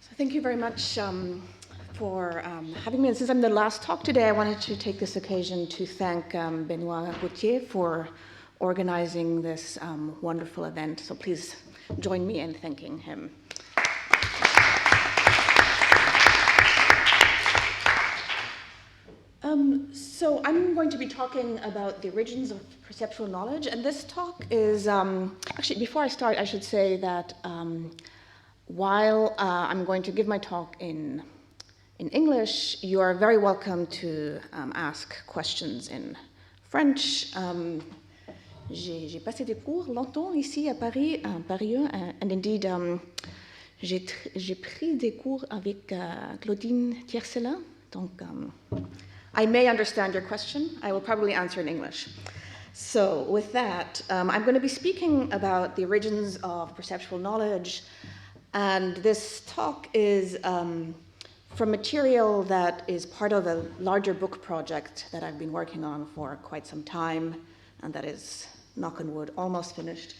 So thank you very much for having me. And since I'm the last talk today, I wanted to take this occasion to thank Benoit Gauthier for organizing this wonderful event. So please join me in thanking him. So I'm going to be talking about the origins of perceptual knowledge, and this talk is, actually before I start I should say that while I'm going to give my talk in English, you are very welcome to ask questions in French. J'ai passé des cours longtemps ici à Paris, Paris 1, and indeed j'ai pris des cours avec Claudine Tiercelin, donc I may understand your question. I will probably answer in English. So with that, I'm going to be speaking about the origins of perceptual knowledge, and this talk is from material that is part of a larger book project that I've been working on for quite some time, and that is, knock on wood, almost finished.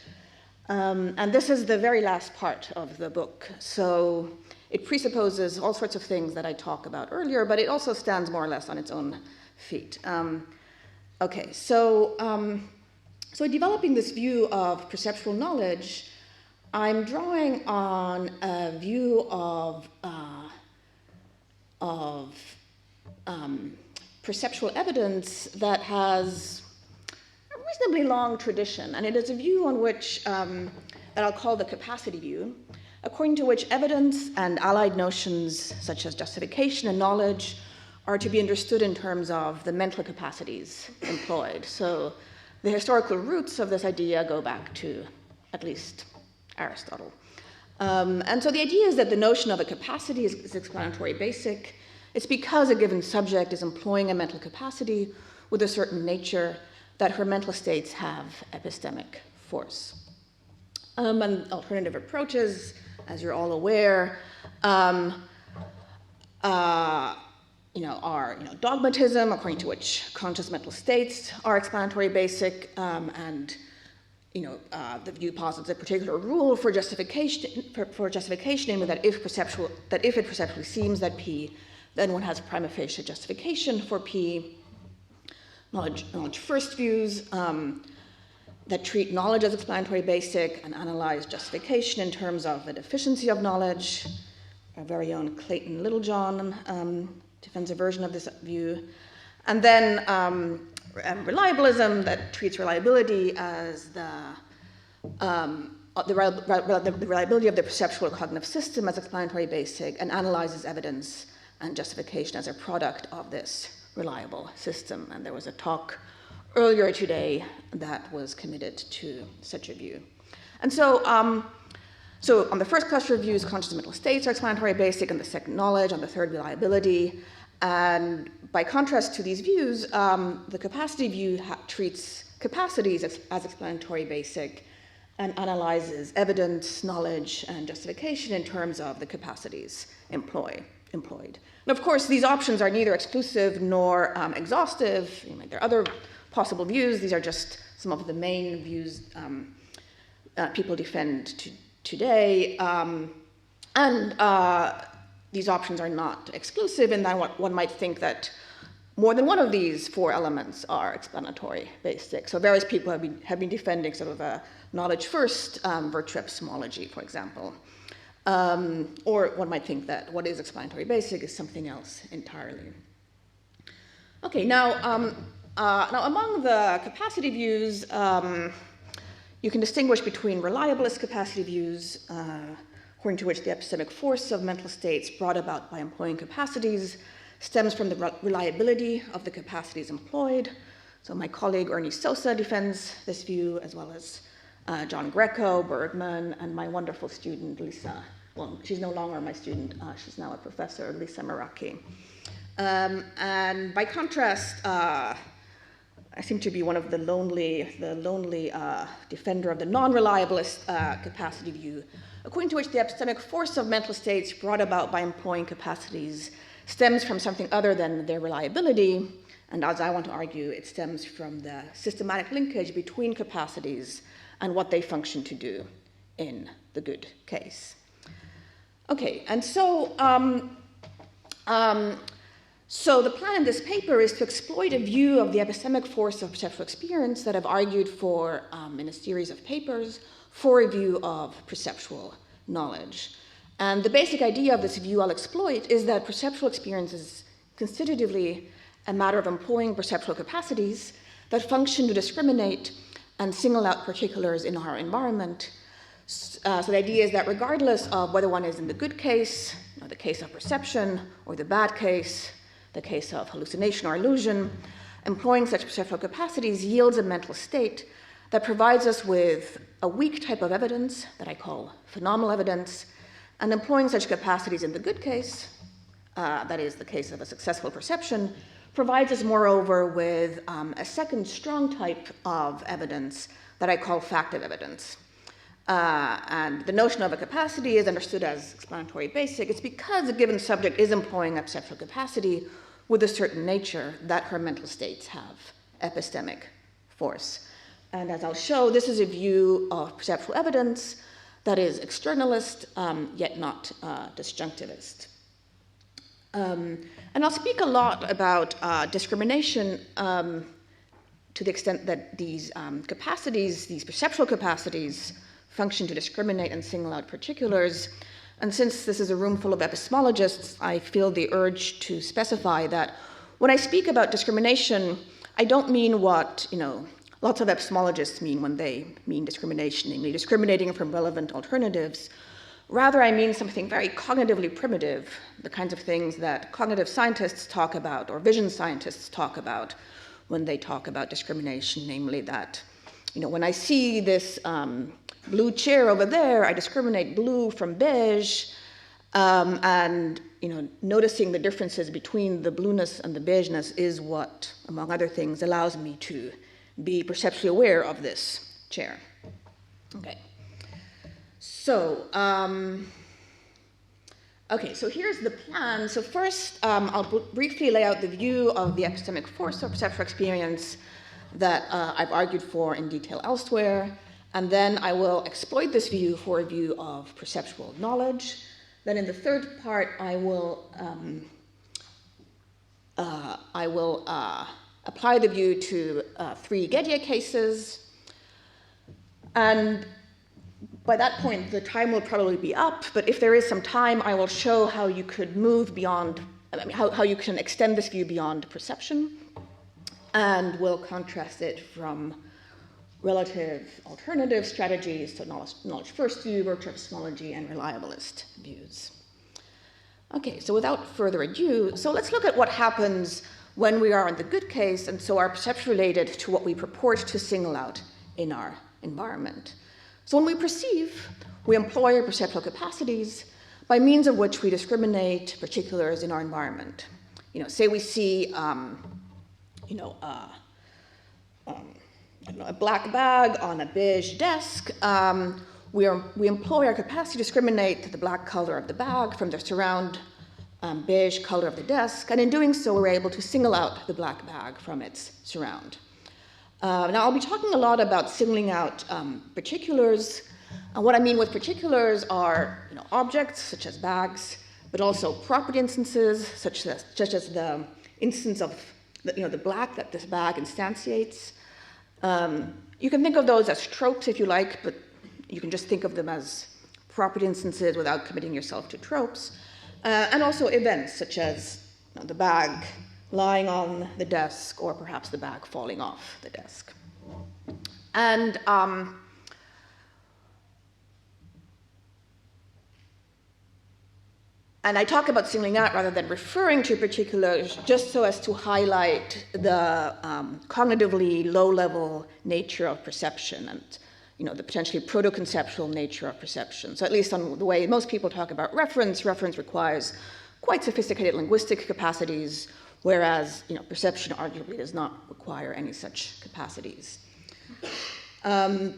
And this is the very last part of the book. So it presupposes all sorts of things that I talked about earlier, but it also stands more or less on its own feet. Okay, so developing this view of perceptual knowledge, I'm drawing on a view of perceptual evidence that has a reasonably long tradition, and it is a view on which that I'll call the capacity view, according to which evidence and allied notions such as justification and knowledge are to be understood in terms of the mental capacities employed. So the historical roots of this idea go back to at least Aristotle. And so the idea is that the notion of a capacity is explanatory basic. It's because a given subject is employing a mental capacity with a certain nature that her mental states have epistemic force. And alternative approaches, as you're all aware, are dogmatism, according to which conscious mental states are explanatory basic, and the view posits a particular rule for justification, namely that if it perceptually seems that P, then one has prima facie justification for P. Knowledge first views that treat knowledge as explanatory basic and analyze justification in terms of the deficiency of knowledge. Our very own Clayton Littlejohn defends a version of this view. And then reliabilism that treats reliability as the reliability of the perceptual cognitive system as explanatory basic and analyzes evidence and justification as a product of this reliable system. And there was a talk earlier today that was committed to such a view. And so on the first cluster of views, conscious mental states are explanatory basic, and the second knowledge, on the third reliability. And by contrast to these views, the capacity view treats capacities as explanatory basic and analyzes evidence, knowledge, and justification in terms of the capacities employed. And of course, these options are neither exclusive nor exhaustive. There are other possible views. These are just some of the main views people defend today. These options are not exclusive, and then one might think that more than one of these four elements are explanatory basic. So various people have been defending sort of a knowledge first virtue epistemology, for example. Or one might think that what is explanatory basic is something else entirely. Okay, now among the capacity views, you can distinguish between reliabilist capacity views, according to which the epistemic force of mental states brought about by employing capacities stems from the reliability of the capacities employed. So my colleague Ernie Sosa defends this view, as well as John Greco, Bergman, and my wonderful student, Lisa. Well, she's no longer my student. She's now a professor, Lisa Meraki. And by contrast, I seem to be one of the lonely defender of the non-reliabilist capacity view, according to which the epistemic force of mental states brought about by employing capacities stems from something other than their reliability, and as I want to argue, it stems from the systematic linkage between capacities and what they function to do in the good case. Okay, and so the plan in this paper is to exploit a view of the epistemic force of perceptual experience that I've argued for in a series of papers for a view of perceptual knowledge. And the basic idea of this view I'll exploit is that perceptual experience is constitutively a matter of employing perceptual capacities that function to discriminate and single out particulars in our environment. So the idea is that regardless of whether one is in the good case, the case of perception, or the bad case, the case of hallucination or illusion, employing such perceptual capacities yields a mental state that provides us with a weak type of evidence that I call phenomenal evidence, and employing such capacities in the good case, that is the case of a successful perception, provides us moreover with a second strong type of evidence that I call factive evidence. And the notion of a capacity is understood as explanatory basic. It's because a given subject is employing a perceptual capacity with a certain nature that her mental states have epistemic force. And as I'll show, this is a view of perceptual evidence that is externalist, yet not disjunctivist. And I'll speak a lot about discrimination to the extent that these capacities, these perceptual capacities, function to discriminate and single out particulars. And since this is a room full of epistemologists, I feel the urge to specify that when I speak about discrimination, I don't mean what, lots of epistemologists mean when they mean discrimination, namely discriminating from relevant alternatives. Rather, I mean something very cognitively primitive, the kinds of things that cognitive scientists talk about or vision scientists talk about when they talk about discrimination, namely that, when I see this blue chair over there, I discriminate blue from beige, and noticing the differences between the blueness and the beigeness is what, among other things, allows me to be perceptually aware of this chair. Okay. So, so here's the plan. So first, I'll briefly lay out the view of the epistemic force of perceptual experience that I've argued for in detail elsewhere. And then I will exploit this view for a view of perceptual knowledge. Then in the third part, I will apply the view to 3 Gedier cases. And by that point, the time will probably be up, but if there is some time, I will show how you could move beyond, how you can extend this view beyond perception, and we'll contrast it from relative alternative strategies, so knowledge first view, virtue epistemology, and reliabilist views. Okay, so without further ado, so let's look at what happens when we are in the good case, and so are perception related to what we purport to single out in our environment. So when we perceive, we employ our perceptual capacities by means of which we discriminate particulars in our environment. Say we see, a black bag on a beige desk. We employ our capacity to discriminate the black color of the bag from the surround beige color of the desk, and in doing so, we're able to single out the black bag from its surround. Now, I'll be talking a lot about singling out particulars. And what I mean with particulars are objects, such as bags, but also property instances, such as the instance of the black that this bag instantiates. You can think of those as tropes if you like, but you can just think of them as property instances without committing yourself to tropes. And also events, such as the bag lying on the desk, or perhaps the bag falling off the desk. And I talk about singling out rather than referring to particulars, just so as to highlight the cognitively low-level nature of perception and the potentially proto-conceptual nature of perception. So at least on the way most people talk about reference requires quite sophisticated linguistic capacities, whereas perception arguably does not require any such capacities. And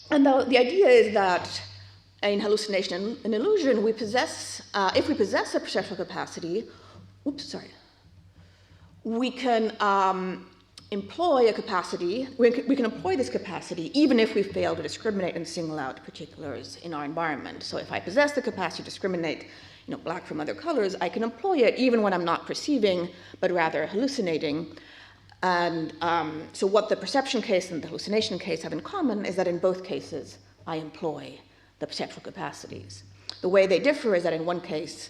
the idea is that in hallucination and illusion, we possess, if we possess a perceptual capacity, we can employ a capacity, we can employ this capacity even if we fail to discriminate and single out particulars in our environment. So if I possess the capacity to discriminate black from other colors, I can employ it even when I'm not perceiving, but rather hallucinating. And so what the perception case and the hallucination case have in common is that in both cases, I employ the perceptual capacities. The way they differ is that in one case,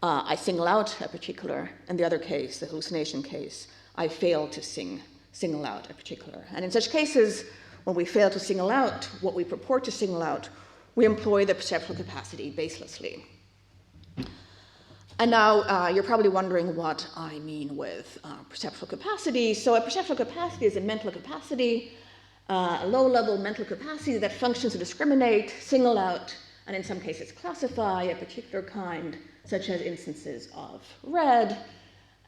I single out a particular, and the other case, the hallucination case, I fail to single out a particular. And in such cases, when we fail to single out what we purport to single out, we employ the perceptual capacity baselessly. And now you're probably wondering what I mean with perceptual capacity. So a perceptual capacity is a mental capacity, a low-level mental capacity that functions to discriminate, single out, and in some cases classify a particular kind, such as instances of red.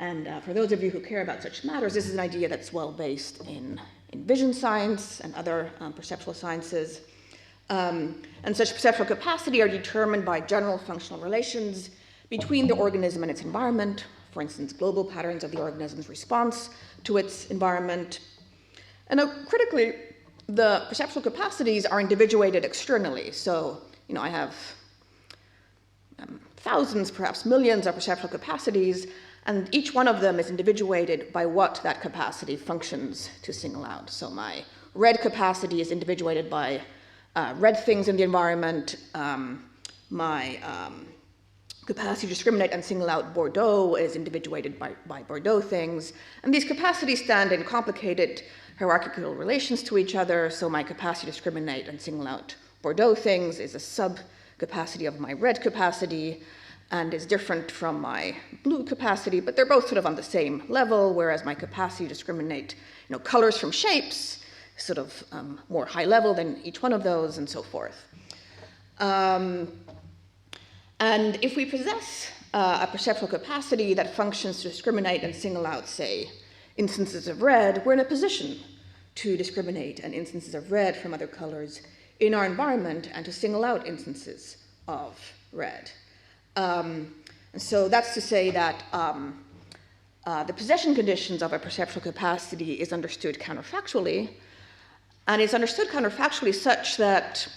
And for those of you who care about such matters, this is an idea that's well based in vision science and other perceptual sciences. And such perceptual capacity are determined by general functional relations between the organism and its environment, for instance, global patterns of the organism's response to its environment. And critically, the perceptual capacities are individuated externally. So, I have thousands, perhaps millions of perceptual capacities, and each one of them is individuated by what that capacity functions to single out. So my red capacity is individuated by red things in the environment. My capacity to discriminate and single out Bordeaux is individuated by Bordeaux things. And these capacities stand in complicated hierarchical relations to each other. So my capacity to discriminate and single out Bordeaux things is a sub-capacity of my red capacity and is different from my blue capacity, but they're both sort of on the same level, whereas my capacity to discriminate colors from shapes is sort of more high level than each one of those, and so forth. And if we possess a perceptual capacity that functions to discriminate and single out, say, instances of red, we're in a position to discriminate and instances of red from other colors in our environment and to single out instances of red. And so that's to say that the possession conditions of a perceptual capacity is understood counterfactually, and it's understood counterfactually such that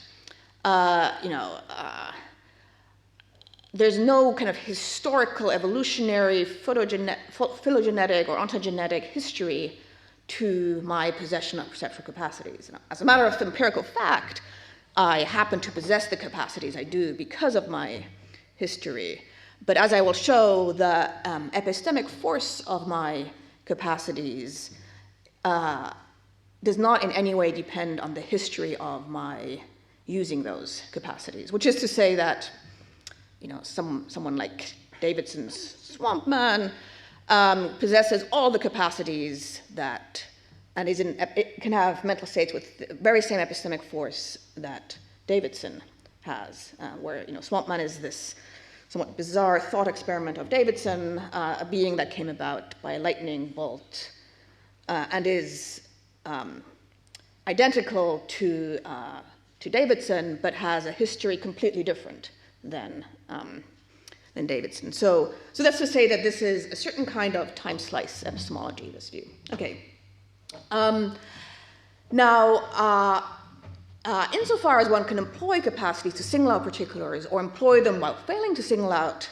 there's no kind of historical, evolutionary, phylogenetic, or ontogenetic history to my possession of perceptual capacities. As a matter of empirical fact, I happen to possess the capacities I do because of my history. But as I will show, the epistemic force of my capacities does not in any way depend on the history of my using those capacities, which is to say that someone like Davidson's swamp man possesses all the capacities that, and it can have mental states with the very same epistemic force that Davidson has, where swamp man is this somewhat bizarre thought experiment of Davidson, a being that came about by a lightning bolt, and is identical to Davidson, but has a history completely different than Davidson. So that's to say that this is a certain kind of time slice epistemology, this view. Okay. Insofar as one can employ capacities to single out particulars or employ them while failing to single out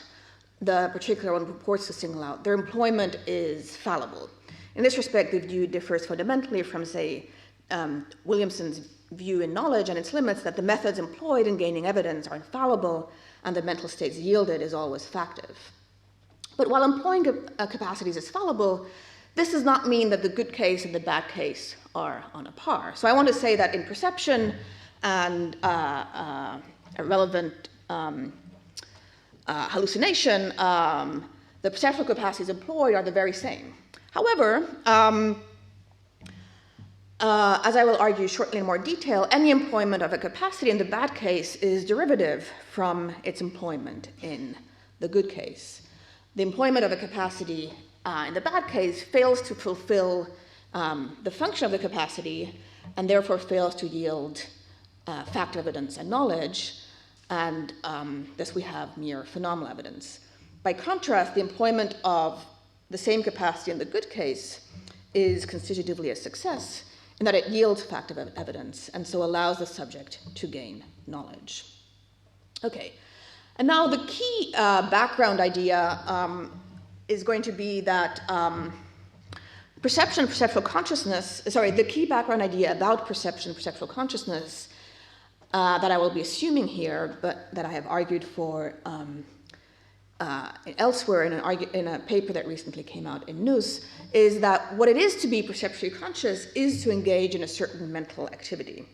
the particular one purports to single out, their employment is fallible. In this respect, the view differs fundamentally from, say, Williamson's view in knowledge and its limits that the methods employed in gaining evidence are infallible and the mental states yielded is always factive. But while employing capacities is fallible, this does not mean that the good case and the bad case are on a par. So I want to say that in perception and a relevant hallucination, the perceptual capacities employed are the very same. However, as I will argue shortly in more detail, any employment of a capacity in the bad case is derivative from its employment in the good case. The employment of a capacity in the bad case fails to fulfill the function of the capacity and therefore fails to yield fact evidence and knowledge, and thus we have mere phenomenal evidence. By contrast, the employment of the same capacity in the good case is constitutively a success in that it yields factive evidence and so allows the subject to gain knowledge. Okay, and now the key background idea is going to be that perception, perceptual consciousness, the key background idea about perception, perceptual consciousness that I will be assuming here, but that I have argued for elsewhere in a paper that recently came out in News, is that what it is to be perceptually conscious is to engage in a certain mental activity,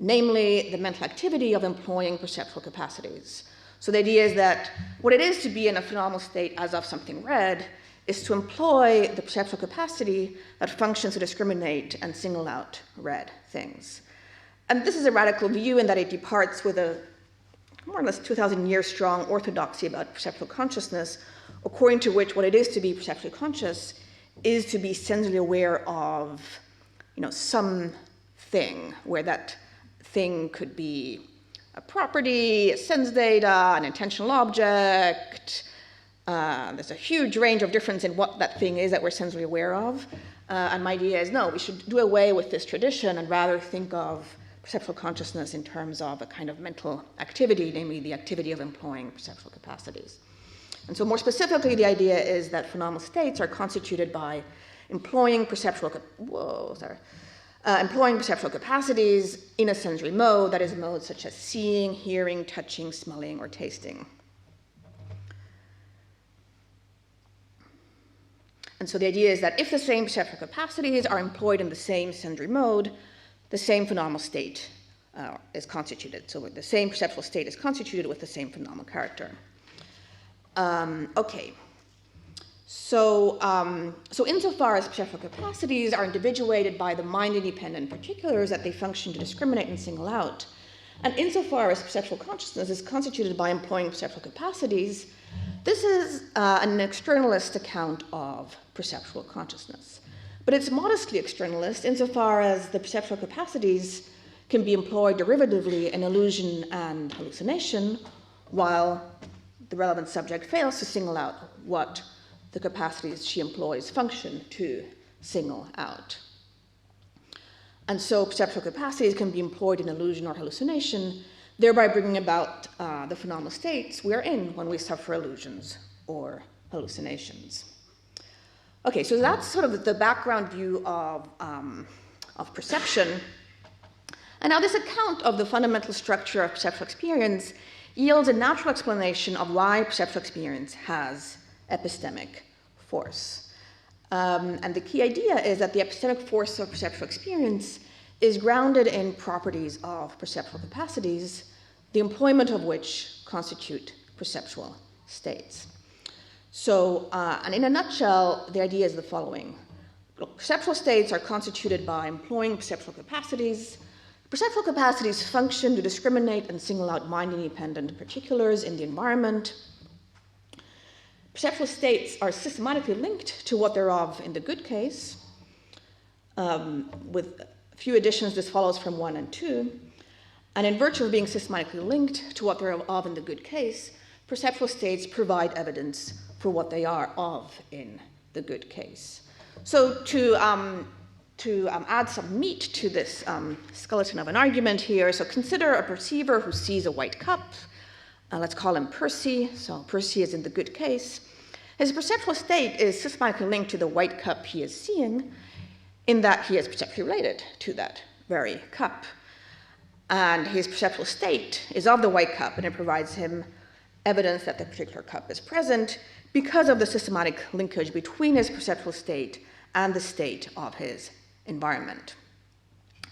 namely the mental activity of employing perceptual capacities. So the idea is that what it is to be in a phenomenal state as of something read is to employ the perceptual capacity that functions to discriminate and single out read things. And this is a radical view in that it departs with a more or less 2,000-year strong orthodoxy about perceptual consciousness, according to which what it is to be perceptually conscious is to be sensibly aware of, some thing, where that thing could be a property, a sense data, an intentional object. There's a huge range of difference in what that thing is that we're sensibly aware of. And my idea is, no, we should do away with this tradition and rather think of perceptual consciousness in terms of a kind of mental activity, namely the activity of employing perceptual capacities. And so more specifically, the idea is that phenomenal states are constituted by employing perceptual capacities in a sensory mode, that is modes such as seeing, hearing, touching, smelling, or tasting. And so the idea is that if the same perceptual capacities are employed in the same sensory mode, the same phenomenal state is constituted. So the same perceptual state is constituted with the same phenomenal character. Okay. So insofar as perceptual capacities are individuated by the mind-independent particulars that they function to discriminate and single out, and insofar as perceptual consciousness is constituted by employing perceptual capacities, this is an externalist account of perceptual consciousness. But it's modestly externalist insofar as the perceptual capacities can be employed derivatively in illusion and hallucination, while the relevant subject fails to single out what the capacities she employs function to single out. And so perceptual capacities can be employed in illusion or hallucination, thereby bringing about the phenomenal states we are in when we suffer illusions or hallucinations. Okay, so that's sort of the background view of perception. And now this account of the fundamental structure of perceptual experience yields a natural explanation of why perceptual experience has epistemic force. And the key idea is that the epistemic force of perceptual experience is grounded in properties of perceptual capacities, the employment of which constitute perceptual states. So, and in a nutshell, the idea is the following. Perceptual states are constituted by employing perceptual capacities. Perceptual capacities function to discriminate and single out mind-independent particulars in the environment. Perceptual states are systematically linked to what they're of in the good case. With a few additions, this follows from 1 and 2. And in virtue of being systematically linked to what they're of in the good case, perceptual states provide evidence for what they are of in the good case. So to add some meat to this skeleton of an argument here, so consider a perceiver who sees a white cup. Let's call him Percy. So Percy is in the good case. His perceptual state is systematically linked to the white cup he is seeing, in that he is perceptually related to that very cup. And his perceptual state is of the white cup, and it provides him evidence that the particular cup is present because of the systematic linkage between his perceptual state and the state of his environment.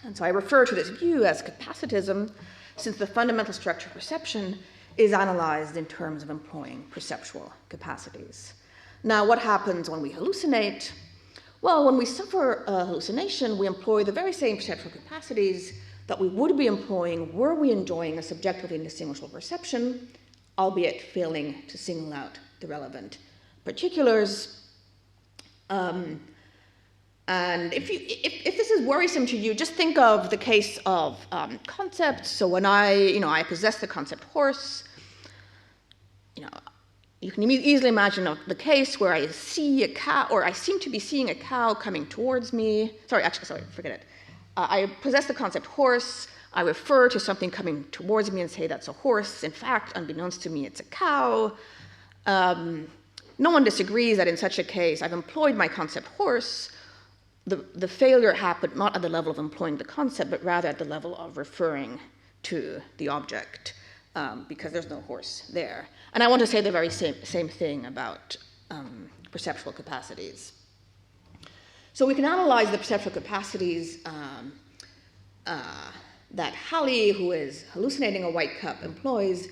And so I refer to this view as capacitism, since the fundamental structure of perception is analyzed in terms of employing perceptual capacities. Now, what happens when we hallucinate? Well, when we suffer a hallucination, we employ the very same perceptual capacities that we would be employing were we enjoying a subjectively indistinguishable perception, albeit failing to single out the relevant particulars. And if this is worrisome to you, just think of the case of concepts. So when I possess the concept horse, you can easily imagine the case where I see a cow, or I seem to be seeing a cow coming towards me. Sorry, forget it. I possess the concept horse. I refer to something coming towards me and say that's a horse. In fact, unbeknownst to me, it's a cow. No one disagrees that in such a case, I've employed my concept horse. The failure happened not at the level of employing the concept, but rather at the level of referring to the object, because there's no horse there. And I want to say the very same thing about perceptual capacities. So we can analyze the perceptual capacities that Halley, who is hallucinating a white cup, employs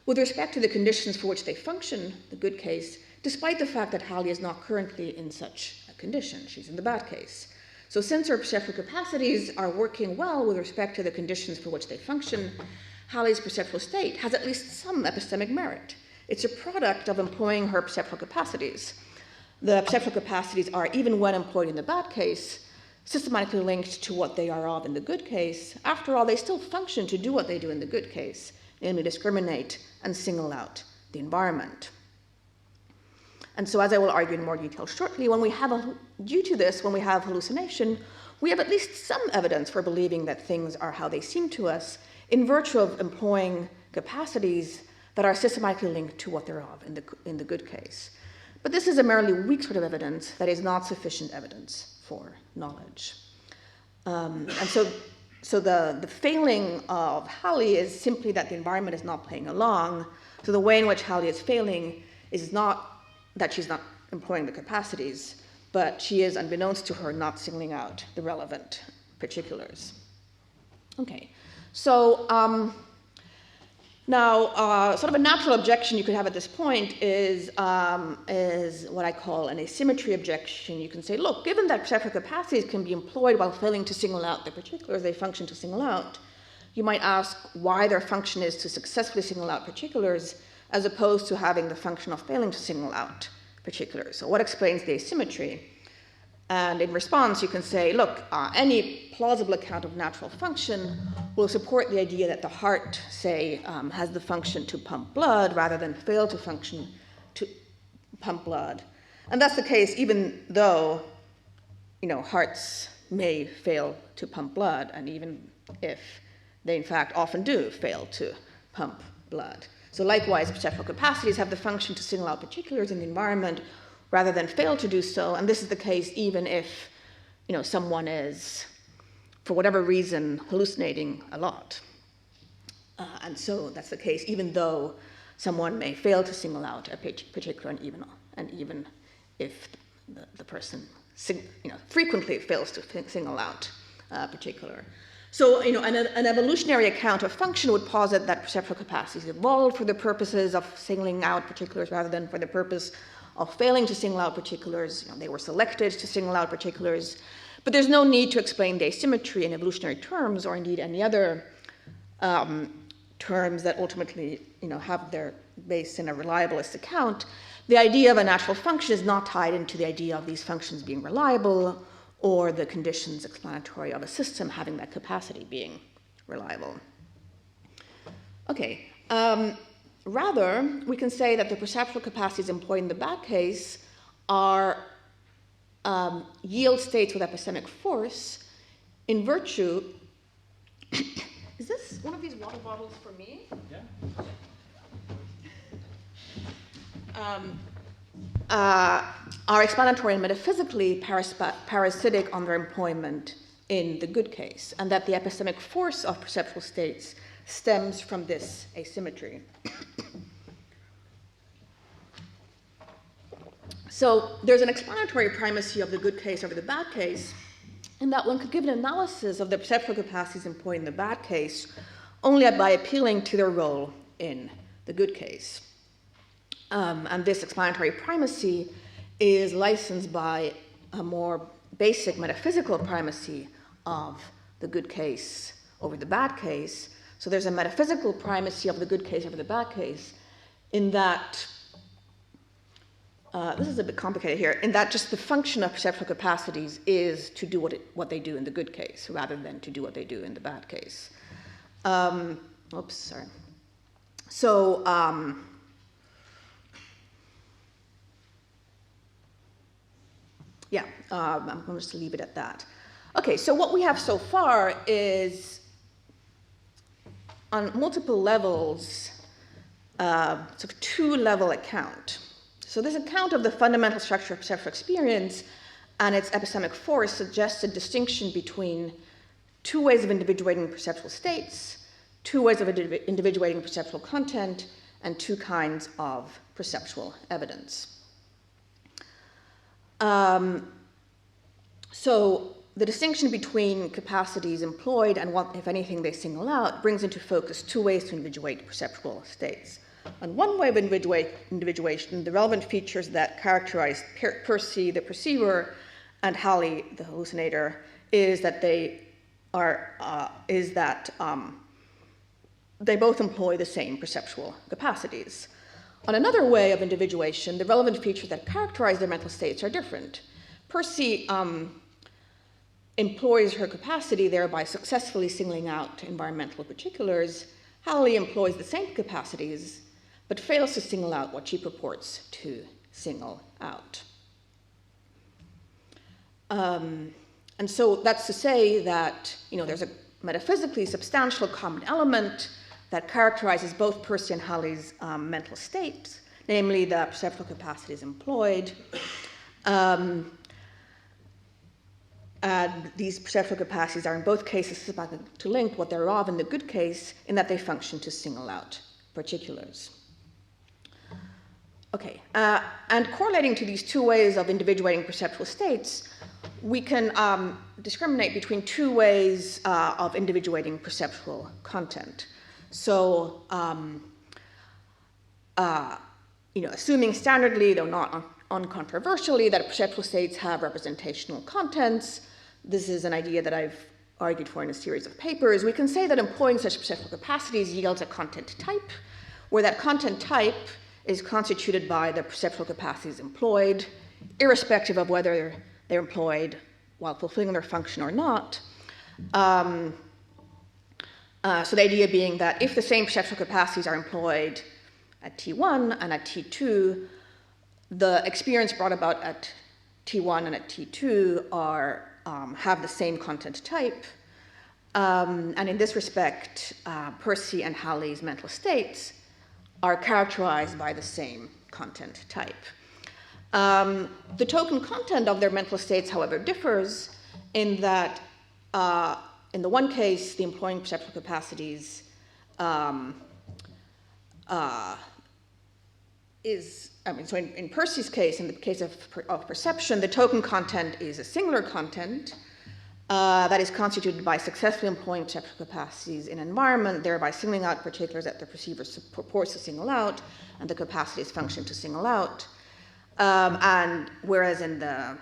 with respect to the conditions for which they function, the good case, despite the fact that Halley is not currently in such a condition. She's in the bad case. So since her perceptual capacities are working well with respect to the conditions for which they function, Halley's perceptual state has at least some epistemic merit. It's a product of employing her perceptual capacities. The perceptual capacities are, even when employed in the bad case, systematically linked to what they are of in the good case. After all, they still function to do what they do in the good case, namely discriminate and single out the environment. And so, as I will argue in more detail shortly, due to this, when we have hallucination, we have at least some evidence for believing that things are how they seem to us in virtue of employing capacities that are systematically linked to what they're of in the good case. But this is a merely weak sort of evidence that is not sufficient evidence for knowledge. And so the failing of Halley is simply that the environment is not playing along. So the way in which Halley is failing is not that she's not employing the capacities, but she is, unbeknownst to her, not singling out the relevant particulars. Okay, so now sort of a natural objection you could have at this point is what I call an asymmetry objection. You can say, look, given that perceptual capacities can be employed while failing to single out the particulars they function to single out, you might ask why their function is to successfully single out particulars as opposed to having the function of failing to single out particulars. So what explains the asymmetry? And in response, you can say, look, any plausible account of natural function will support the idea that the heart, say, has the function to pump blood rather than fail to function to pump blood. And that's the case even though, hearts may fail to pump blood, and even if they, in fact, often do fail to pump blood. So likewise, perceptual capacities have the function to single out particulars in the environment rather than fail to do so. And this is the case even if, someone is, for whatever reason, hallucinating a lot. And so that's the case even though someone may fail to single out a particular, and even if the person frequently fails to single out a particular. So, an evolutionary account of function would posit that perceptual capacities evolved for the purposes of singling out particulars rather than for the purpose of failing to single out particulars. They were selected to single out particulars. But there's no need to explain the asymmetry in evolutionary terms, or indeed any other terms that ultimately, have their base in a reliabilist account. The idea of a natural function is not tied into the idea of these functions being reliable, or the conditions explanatory of a system having that capacity being reliable. Okay, rather, we can say that the perceptual capacities employed in the bad case are yield states with epistemic force in virtue. Is this one of these water bottles for me? Yeah. Are explanatory and metaphysically parasitic on their employment in the good case, and that the epistemic force of perceptual states stems from this asymmetry. So there's an explanatory primacy of the good case over the bad case, in that one could give an analysis of the perceptual capacities employed in the bad case only by appealing to their role in the good case. And this explanatory primacy is licensed by a more basic metaphysical primacy of the good case over the bad case. So there's a metaphysical primacy of the good case over the bad case in that, this is a bit complicated here, in that just the function of perceptual capacities is to do what they do in the good case rather than to do what they do in the bad case. So, yeah, I'm going to just leave it at that. Okay, so what we have so far is, on multiple levels, sort of two-level account. So this account of the fundamental structure of perceptual experience and its epistemic force suggests a distinction between two ways of individuating perceptual states, two ways of individuating perceptual content, and two kinds of perceptual evidence. So the distinction between capacities employed and what, if anything, they single out brings into focus two ways to individuate perceptual states. On one way of individuation, the relevant features that characterize Percy, the perceiver, and Halley, the hallucinator, is that they both employ the same perceptual capacities. On another way of individuation, the relevant features that characterize their mental states are different. Percy employs her capacity, thereby successfully singling out environmental particulars. Halley employs the same capacities, but fails to single out what she purports to single out. And so that's to say that, there's a metaphysically substantial common element that characterizes both Percy and Halley's mental states, namely the perceptual capacities employed. And these perceptual capacities are in both cases to link what they're of in the good case, in that they function to single out particulars. Okay, and correlating to these two ways of individuating perceptual states, we can discriminate between two ways of individuating perceptual content. So, assuming standardly, though not uncontroversially, that perceptual states have representational contents, this is an idea that I've argued for in a series of papers, we can say that employing such perceptual capacities yields a content type, where that content type is constituted by the perceptual capacities employed, irrespective of whether they're employed while fulfilling their function or not. So the idea being that if the same perceptual capacities are employed at T1 and at T2, the experience brought about at T1 and at T2 have the same content type. And in this respect, Percy and Halley's mental states are characterized by the same content type. The token content of their mental states, however, differs in that in the one case, the employing perceptual capacities so in Percy's case, in the case of perception, the token content is a singular content that is constituted by successfully employing perceptual capacities in an environment, thereby singling out particulars that the perceiver purports to single out, and the capacities function to single out. And whereas in the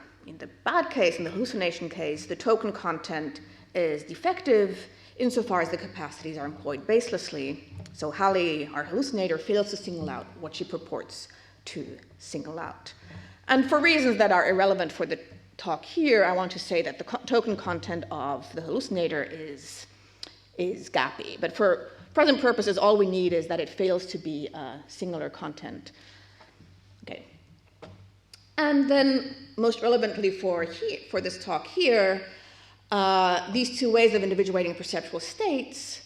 bad case, in the hallucination case, the token content is defective insofar as the capacities are employed baselessly. So Halley, our hallucinator, fails to single out what she purports to single out. And for reasons that are irrelevant for the talk here, I want to say that the token content of the hallucinator is gappy. But for present purposes, all we need is that it fails to be a singular content. Okay. And then, most relevantly for this talk here, these two ways of individuating perceptual states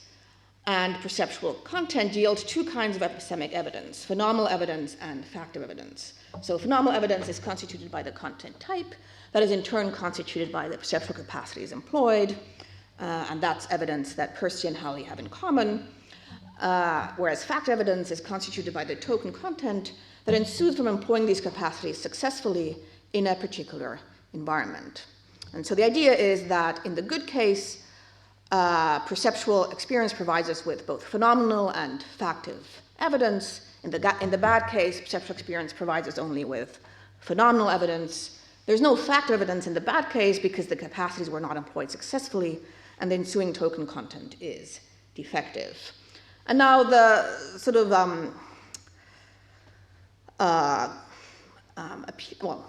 and perceptual content yield two kinds of epistemic evidence: phenomenal evidence and factive evidence. So phenomenal evidence is constituted by the content type, that is in turn constituted by the perceptual capacities employed, and that's evidence that Percy and Halley have in common, whereas fact evidence is constituted by the token content that ensues from employing these capacities successfully in a particular environment. And so the idea is that in the good case, perceptual experience provides us with both phenomenal and factive evidence. In the bad case, perceptual experience provides us only with phenomenal evidence. There's no factive evidence in the bad case because the capacities were not employed successfully, and the ensuing token content is defective. And now the sort of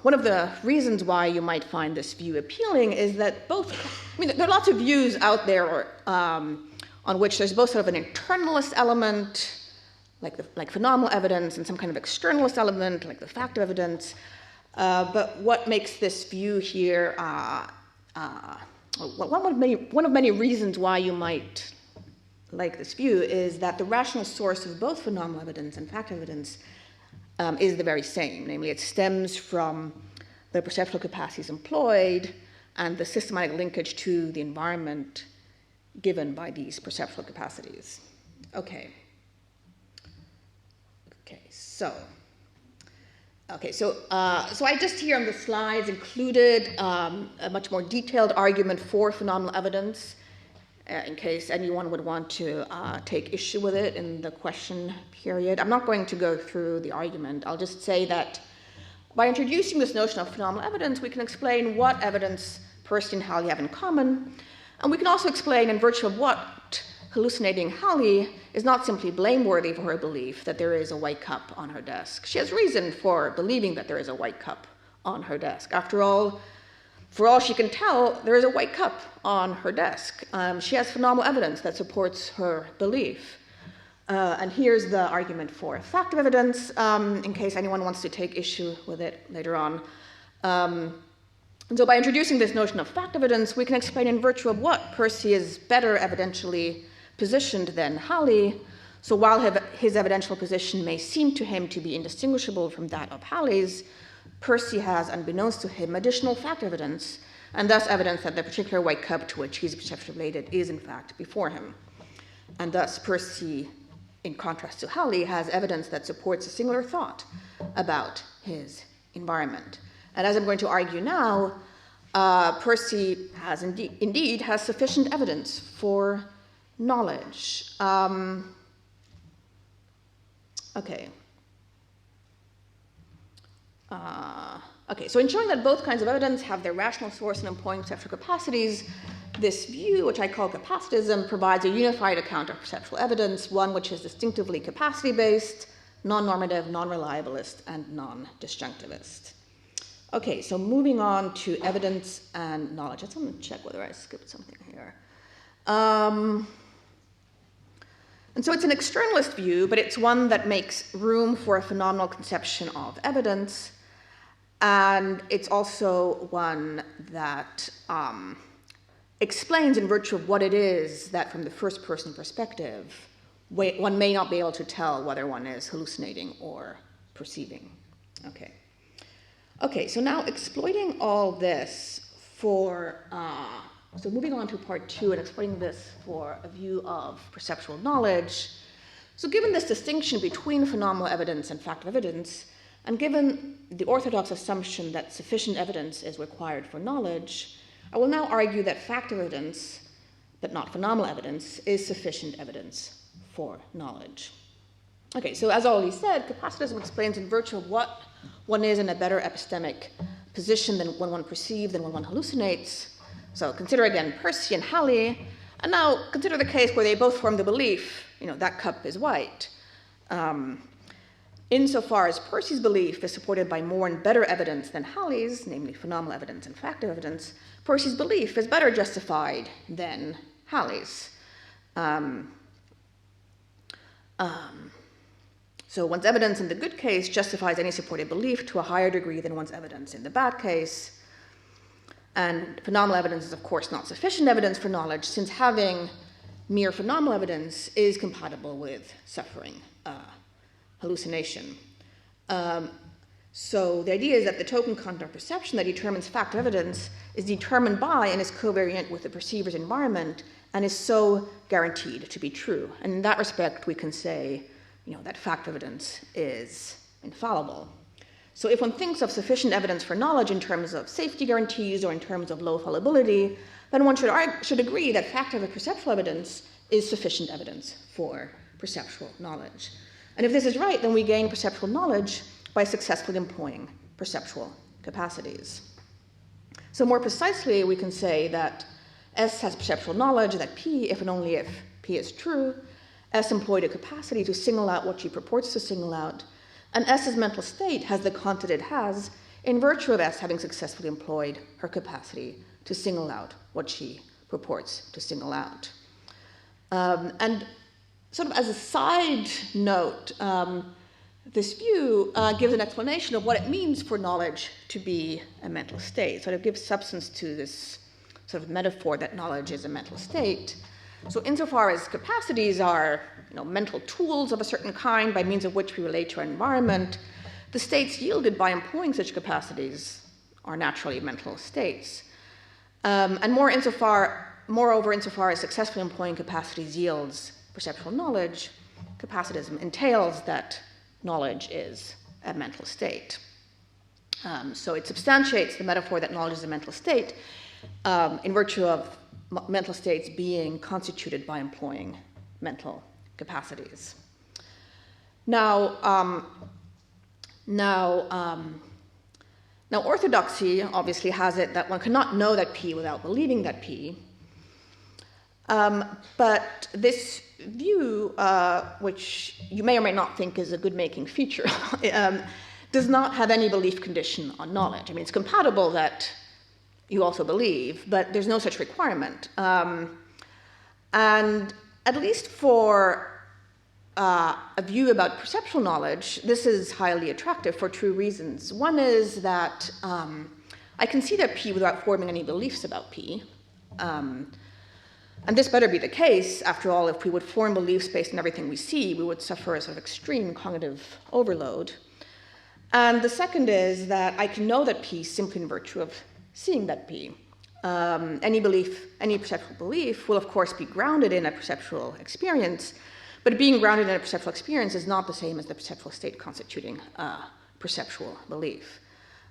one of the reasons why you might find this view appealing is that there are lots of views out there on which there's both sort of an internalist element, like phenomenal evidence, and some kind of externalist element, like the factive evidence. But what makes this view here, one of many reasons why you might like this view is that the rational source of both phenomenal evidence and fact evidence is the very same. Namely, it stems from the perceptual capacities employed and the systematic linkage to the environment given by these perceptual capacities. Okay, so I just here on the slides included a much more detailed argument for phenomenal evidence in case anyone would want to take issue with it in the question period. I'm not going to go through the argument. I'll just say that by introducing this notion of phenomenal evidence, we can explain what evidence Percy and Halley have in common, and we can also explain in virtue of what hallucinating Halley is not simply blameworthy for her belief that there is a white cup on her desk. She has reason for believing that there is a white cup on her desk. After all, for all she can tell, there is a white cup on her desk. She has phenomenal evidence that supports her belief. And here's the argument for fact of evidence, in case anyone wants to take issue with it later on. And so by introducing this notion of fact evidence, we can explain in virtue of what Percy is better evidentially positioned than Halley. So while his evidential position may seem to him to be indistinguishable from that of Halley's, Percy has, unbeknownst to him, additional fact evidence, and thus evidence that the particular white cup to which he is perceptually related is in fact before him. And thus Percy, in contrast to Halley, has evidence that supports a singular thought about his environment. And as I'm going to argue now, Percy has indeed has sufficient evidence for knowledge. So in showing that both kinds of evidence have their rational source in employing perceptual capacities, this view, which I call capacitism, provides a unified account of perceptual evidence, one which is distinctively capacity-based, non-normative, non-reliabilist, and non-disjunctivist. Okay, so moving on to evidence and knowledge. I just want to check whether I skipped something here. And so it's an externalist view, but it's one that makes room for a phenomenal conception of evidence. And it's also one that explains in virtue of what it is that from the first person perspective, one may not be able to tell whether one is hallucinating or perceiving. Okay, so now exploiting all this for, so moving on to part 2 and exploiting this for a view of perceptual knowledge. So given this distinction between phenomenal evidence and fact of evidence, and given the orthodox assumption that sufficient evidence is required for knowledge, I will now argue that fact of evidence, but not phenomenal evidence, is sufficient evidence for knowledge. Okay, so as already said, capacitism explains in virtue of what one is in a better epistemic position than when one perceives, than when one hallucinates. So consider again Percy and Halley, and now consider the case where they both form the belief, that cup is white. Insofar as Percy's belief is supported by more and better evidence than Halley's, namely phenomenal evidence and fact of evidence, Percy's belief is better justified than Halley's. So one's evidence in the good case justifies any supported belief to a higher degree than one's evidence in the bad case. And phenomenal evidence is, of course, not sufficient evidence for knowledge, since having mere phenomenal evidence is compatible with suffering hallucination. So the idea is that the token content of perception that determines fact evidence is determined by and is covariant with the perceiver's environment and is so guaranteed to be true. And in that respect, we can say, that fact evidence is infallible. So if one thinks of sufficient evidence for knowledge in terms of safety guarantees or in terms of low fallibility, then one should agree that fact of perceptual evidence is sufficient evidence for perceptual knowledge. And if this is right, then we gain perceptual knowledge by successfully employing perceptual capacities. So more precisely, we can say that S has perceptual knowledge that P, if and only if P is true, S employed a capacity to single out what she purports to single out, and S's mental state has the content it has in virtue of S having successfully employed her capacity to single out what she purports to single out. And sort of as a side note, this view gives an explanation of what it means for knowledge to be a mental state. So it gives substance to this sort of metaphor that knowledge is a mental state. So insofar as capacities are mental tools of a certain kind by means of which we relate to our environment, the states yielded by employing such capacities are naturally mental states. And moreover, insofar as successfully employing capacities yields perceptual knowledge, capacitism entails that knowledge is a mental state. So it substantiates the metaphor that knowledge is a mental state in virtue of mental states being constituted by employing mental capacities. Now, orthodoxy obviously has it that one cannot know that P without believing that P. But this view, which you may or may not think is a good-making feature, does not have any belief condition on knowledge. I mean, it's compatible that you also believe, but there's no such requirement. And at least for a view about perceptual knowledge, this is highly attractive for two reasons. One is that I can see that P without forming any beliefs about P. And this better be the case. After all, if we would form beliefs based on everything we see, we would suffer a sort of extreme cognitive overload. And the second is that I can know that P simply in virtue of seeing that P. Any perceptual belief will, of course, be grounded in a perceptual experience, but being grounded in a perceptual experience is not the same as the perceptual state constituting a perceptual belief.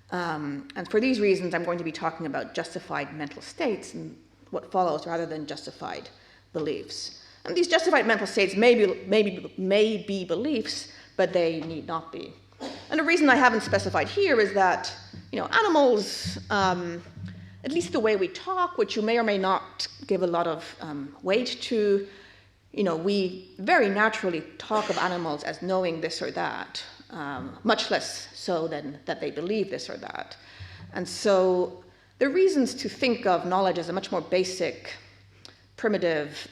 And for these reasons, I'm going to be talking about justified mental states and what follows rather than justified beliefs. And these justified mental states may be beliefs, but they need not be. And the reason I haven't specified here is that animals, at least the way we talk, which you may or may not give a lot of weight to, we very naturally talk of animals as knowing this or that, much less so than that they believe this or that. And so there are reasons to think of knowledge as a much more basic, primitive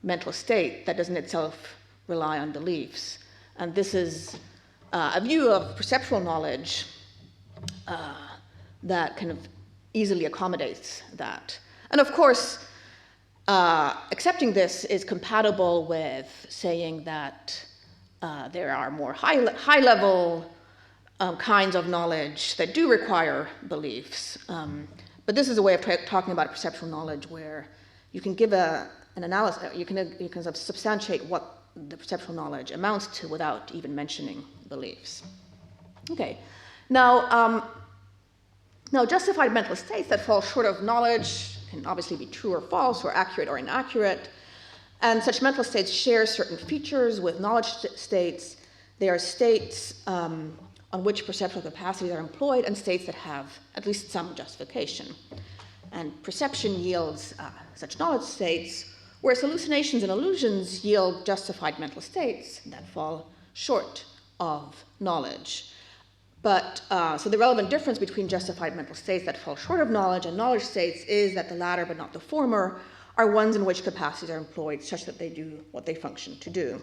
mental state that doesn't itself rely on beliefs. And this is a view of perceptual knowledge that kind of easily accommodates that. And of course, accepting this is compatible with saying that there are more high-level kinds of knowledge that do require beliefs. But this is a way of talking about perceptual knowledge where you can give an analysis, you can sort of substantiate what the perceptual knowledge amounts to without even mentioning beliefs. Okay, now justified mental states that fall short of knowledge can obviously be true or false, or accurate or inaccurate. And such mental states share certain features with knowledge states. They are states on which perceptual capacities are employed and states that have at least some justification. And perception yields such knowledge states, whereas hallucinations and illusions yield justified mental states that fall short of knowledge. But so the relevant difference between justified mental states that fall short of knowledge and knowledge states is that the latter, but not the former, are ones in which capacities are employed such that they do what they function to do.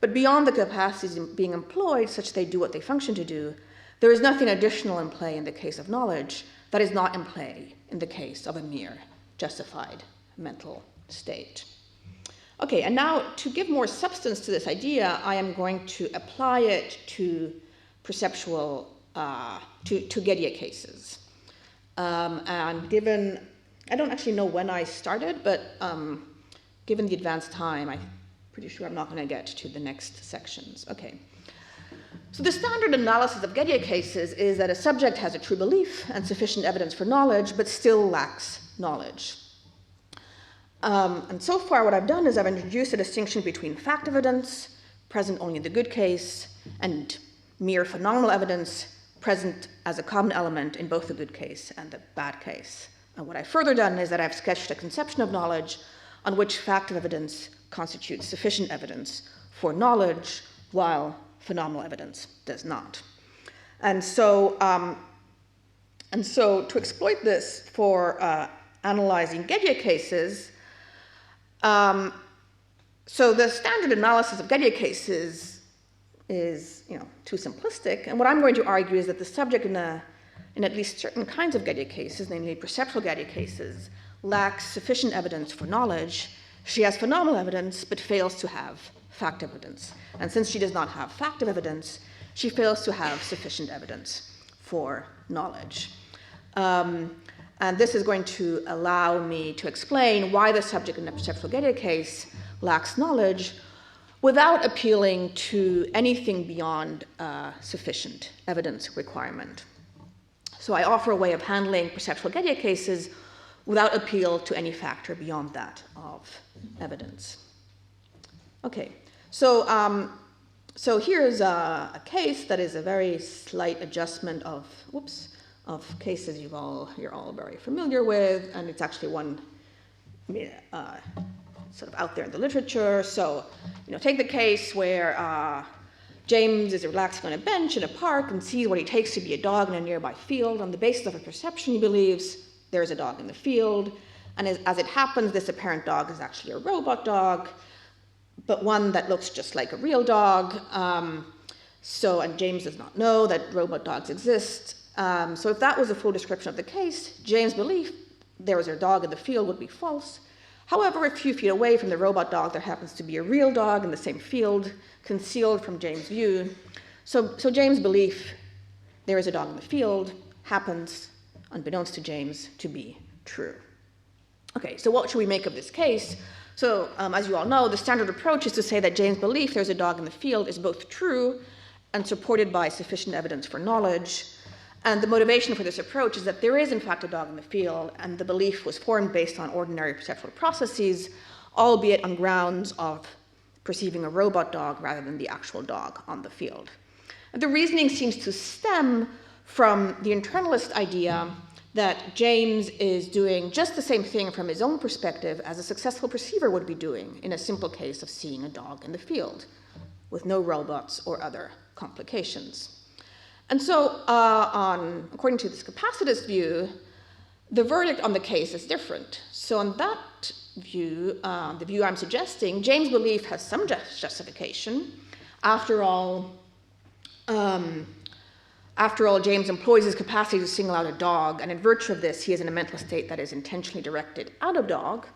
But beyond the capacities being employed such they do what they function to do, there is nothing additional in play in the case of knowledge that is not in play in the case of a mere justified mental state. Okay, and now to give more substance to this idea, I am going to apply it to perceptual, to Gettier cases. And given, I don't actually know when I started, but given the advanced time, I'm pretty sure I'm not going to get to the next sections. Okay. So the standard analysis of Gettier cases is that a subject has a true belief and sufficient evidence for knowledge, but still lacks knowledge. And so far what I've done is I've introduced a distinction between fact evidence, present only in the good case, and mere phenomenal evidence, present as a common element in both the good case and the bad case. And what I've further done is that I've sketched a conception of knowledge on which fact evidence constitutes sufficient evidence for knowledge, while phenomenal evidence does not. And so to exploit this for analyzing Gettier cases, so the standard analysis of Gettier cases is too simplistic. And what I'm going to argue is that the subject in at least certain kinds of Gettier cases, namely perceptual Gettier cases, lacks sufficient evidence for knowledge. She has phenomenal evidence, but fails to have fact evidence. And since she does not have fact evidence, she fails to have sufficient evidence for knowledge. And this is going to allow me to explain why the subject in the perceptual Gettier case lacks knowledge without appealing to anything beyond sufficient evidence requirement. So I offer a way of handling perceptual Gettier cases without appeal to any factor beyond that of evidence. Okay, so here's a case that is a very slight adjustment of cases you're all very familiar with, and it's actually one sort of out there in the literature. So, take the case where James is relaxing on a bench in a park and sees what he takes to be a dog in a nearby field. On the basis of a perception, he believes there's a dog in the field. And as it happens, this apparent dog is actually a robot dog, but one that looks just like a real dog. And James does not know that robot dogs exist. So if that was a full description of the case, James' belief there was a dog in the field would be false. However, a few feet away from the robot dog, there happens to be a real dog in the same field, concealed from James' view. So James' belief there is a dog in the field happens, unbeknownst to James, to be true. Okay, so what should we make of this case? So as you all know, the standard approach is to say that James' belief there's a dog in the field is both true and supported by sufficient evidence for knowledge. And the motivation for this approach is that there is, in fact, a dog in the field, and the belief was formed based on ordinary perceptual processes, albeit on grounds of perceiving a robot dog rather than the actual dog on the field. And the reasoning seems to stem from the internalist idea that James is doing just the same thing from his own perspective as a successful perceiver would be doing in a simple case of seeing a dog in the field, with no robots or other complications. And so, according to this capacitist view, the verdict on the case is different. So on that view, the view I'm suggesting, James' belief has some justification. After all, James employs his capacity to single out a dog, and in virtue of this, he is in a mental state that is intentionally directed at a dog.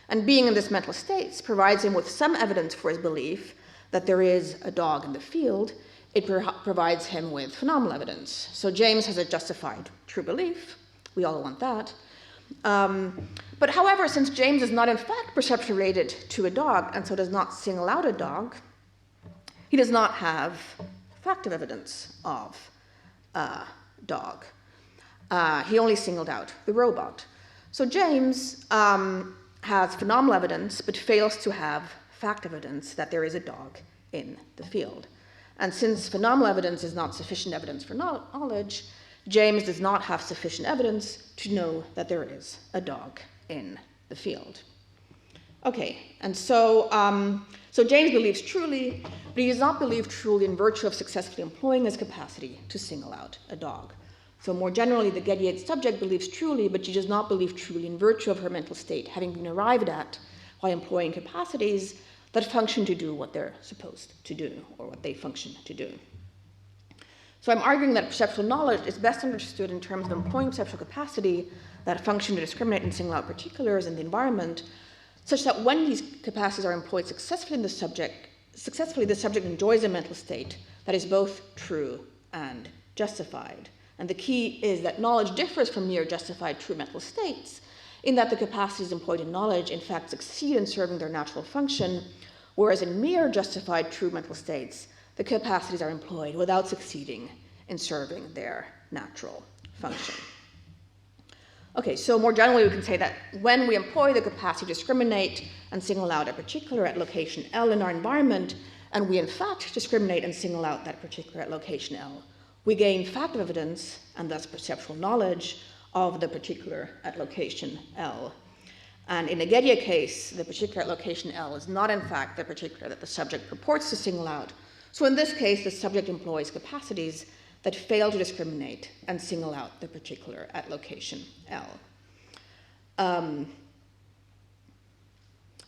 And being in this mental state provides him with some evidence for his belief that there is a dog in the field. It provides him with phenomenal evidence. So James has a justified true belief. We all want that. But however, since James is not in fact perceptually related to a dog and so does not single out a dog, he does not have factive evidence of a dog. He only singled out the robot. So James has phenomenal evidence but fails to have fact evidence that there is a dog in the field. And since phenomenal evidence is not sufficient evidence for knowledge, James does not have sufficient evidence to know that there is a dog in the field. Okay, and so James believes truly, but he does not believe truly in virtue of successfully employing his capacity to single out a dog. So more generally, the Gettier subject believes truly, but she does not believe truly in virtue of her mental state, having been arrived at by employing capacities that function to do what they're supposed to do, or what they function to do. So I'm arguing that perceptual knowledge is best understood in terms of employing perceptual capacity that function to discriminate and single out particulars in the environment, such that when these capacities are employed successfully, the subject enjoys a mental state that is both true and justified. And the key is that knowledge differs from mere justified true mental states, in that the capacities employed in knowledge in fact succeed in serving their natural function, whereas in mere justified true mental states, the capacities are employed without succeeding in serving their natural function. Okay, so more generally we can say that when we employ the capacity to discriminate and single out a particular at location L in our environment, and we in fact discriminate and single out that particular at location L, we gain fact evidence, and thus perceptual knowledge, of the particular at location L. And in a Gettier case, the particular at location L is not in fact the particular that the subject purports to single out. So in this case, the subject employs capacities that fail to discriminate and single out the particular at location L.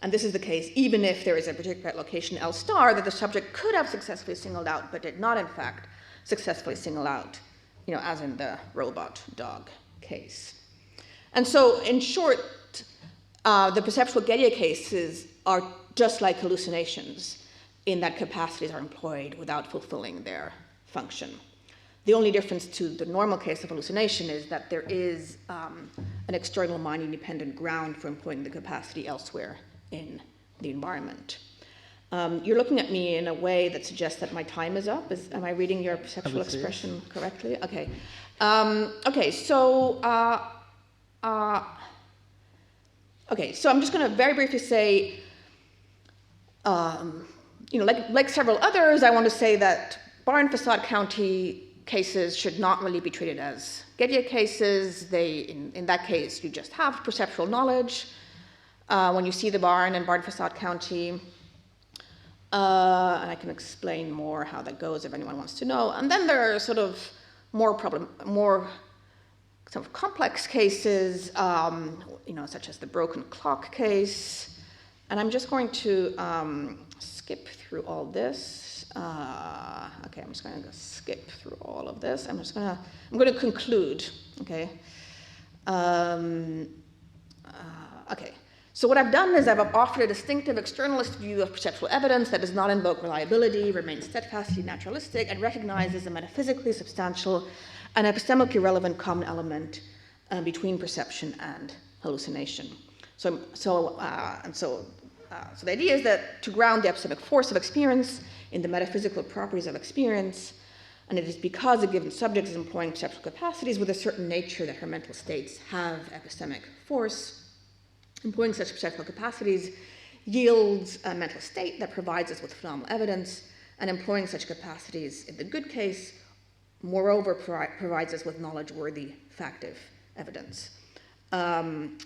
and this is the case even if there is a particular location L star that the subject could have successfully singled out, but did not in fact successfully single out, as in the robot dog case. And so, in short, the perceptual Gettier cases are just like hallucinations in that capacities are employed without fulfilling their function. The only difference to the normal case of hallucination is that there is an external mind-independent ground for employing the capacity elsewhere in the environment. You're looking at me in a way that suggests that my time is up. Am I reading your perceptual expression correctly? Okay. So I'm just going to very briefly say, like several others, I want to say that bar and facade county cases should not really be treated as Gettier cases. In that case, you just have perceptual knowledge when you see the barn and facade county. And I can explain more how that goes if anyone wants to know. And then there are sort of more sort of complex cases, such as the broken clock case. And I'm just going to skip through all this. I'm just going to skip through all of this. I'm going to conclude. Okay. So what I've done is I've offered a distinctive externalist view of perceptual evidence that does not invoke reliability, remains steadfastly naturalistic, and recognizes a metaphysically substantial and epistemically relevant common element between perception and hallucination. So the idea is that to ground the epistemic force of experience in the metaphysical properties of experience, and it is because a given subject is employing perceptual capacities with a certain nature that her mental states have epistemic force. Employing such perceptual capacities yields a mental state that provides us with phenomenal evidence, and employing such capacities, in the good case, moreover provides us with knowledge-worthy factive evidence. In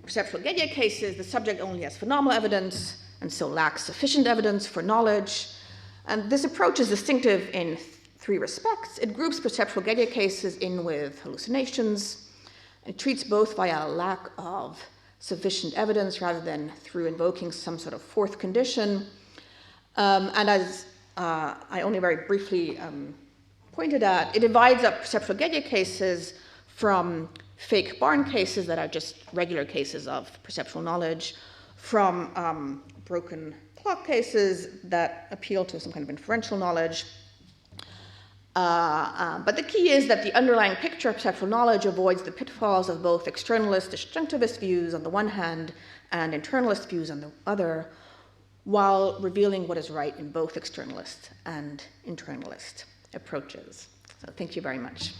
perceptual Gettier cases, the subject only has phenomenal evidence and so lacks sufficient evidence for knowledge. And this approach is distinctive in three respects. It groups perceptual Gettier cases in with hallucinations. It treats both via a lack of sufficient evidence rather than through invoking some sort of fourth condition. And as I only very briefly pointed at, it divides up perceptual Gettier cases from fake barn cases that are just regular cases of perceptual knowledge, from broken clock cases that appeal to some kind of inferential knowledge. But the key is that the underlying picture of perceptual knowledge avoids the pitfalls of both externalist, disjunctivist views on the one hand and internalist views on the other, while revealing what is right in both externalist and internalist approaches. So thank you very much.